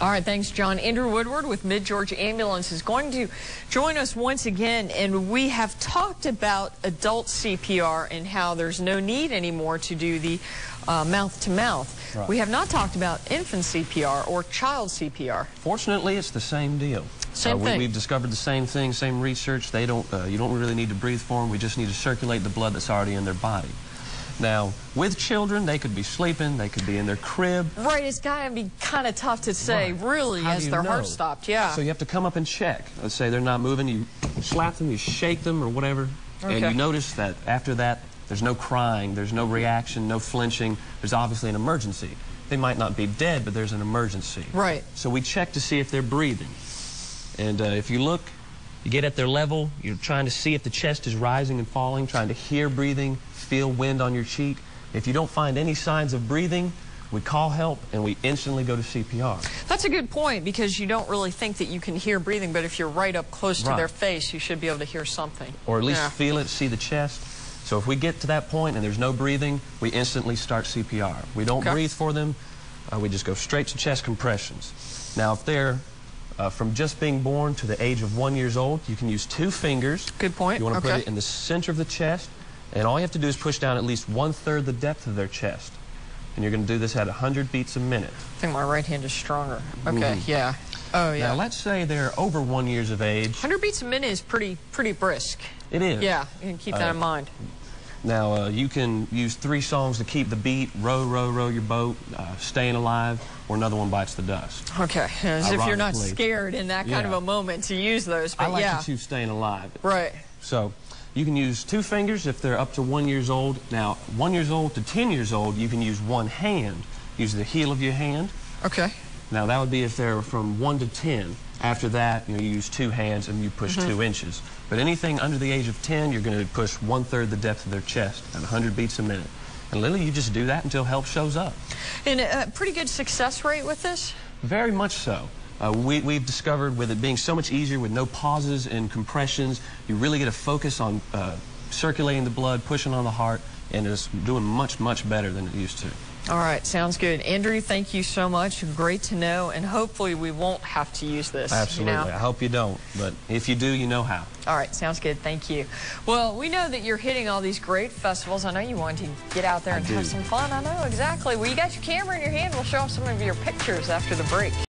All right, thanks, John. Andrew Woodward with Mid-Georgia Ambulance is going to join us once again, and we have talked about adult CPR and how there's no need anymore to do the mouth-to-mouth. Right. We have not talked about infant CPR or child CPR. Fortunately, it's the same deal. Same thing. We've discovered the same thing, same research. They don't. You don't really need to breathe for them. We just need to circulate the blood that's already in their body. Now, with children, they could be sleeping, they could be in their crib. Right, it's got to be kind of tough to say, really, How as do you their know? heart stopped, yeah. So you have to come up and check. Let's say they're not moving, you slap them, you shake them or whatever, Okay. and you notice that after that, there's no crying, there's no reaction, no flinching. There's obviously an emergency. They might not be dead, but there's an emergency. Right. So we check to see if they're breathing. And if you look, you get at their level, you're trying to see if the chest is rising and falling, trying to hear breathing, feel wind on your cheek. If you don't find any signs of breathing, we call help and we instantly go to CPR. That's a good point, because you don't really think that you can hear breathing, but if you're right up close to Right. their face, you should be able to hear something. Or at least Yeah. feel it, see the chest. So if we get to that point and there's no breathing, we instantly start CPR. We don't Okay. breathe for them. We just go straight to chest compressions. Now, if they're from just being born to the age of 1 year old, you can use 2 fingers. Good point. You want to Okay. put it in the center of the chest, and all you have to do is push down at least 1/3 the depth of their chest. And you're going to do this at 100 beats a minute. I think my right hand is stronger. Okay, yeah. Oh, yeah. Now, let's say they're over 1 year of age. 100 beats a minute is pretty brisk. It is. Yeah, you can keep that in mind. Now, you can use 3 songs to keep the beat: Row, Row, Row Your Boat, Staying Alive, or Another One Bites the Dust. Okay, as if you're not Ironically. scared in that kind of Yeah. a moment to use those, but I like yeah. to choose Staying Alive. Right. So you can use 2 fingers if they're up to 1 year old. Now, 1 year old to 10 years old, you can use 1 hand. Use the heel of your hand. Okay. Now, that would be if they're from 1 to 10. After that, you use 2 hands and you push 2 inches. But anything under the age of 10, you're going to push 1/3 the depth of their chest at 100 beats a minute. And literally, you just do that until help shows up. And a pretty good success rate with this? Very much so. We've discovered, with it being so much easier, with no pauses and compressions, you really get a focus on circulating the blood, pushing on the heart, and it's doing much, much better than it used to. All right, sounds good. Andrew, thank you so much. Great to know, and hopefully we won't have to use this. Absolutely. You know? I hope you don't, but if you do, you know how. All right, sounds good. Thank you. Well, we know that you're hitting all these great festivals. I know you want to get out there and have some fun. I know, exactly. Well, you got your camera in your hand. We'll show off some of your pictures after the break.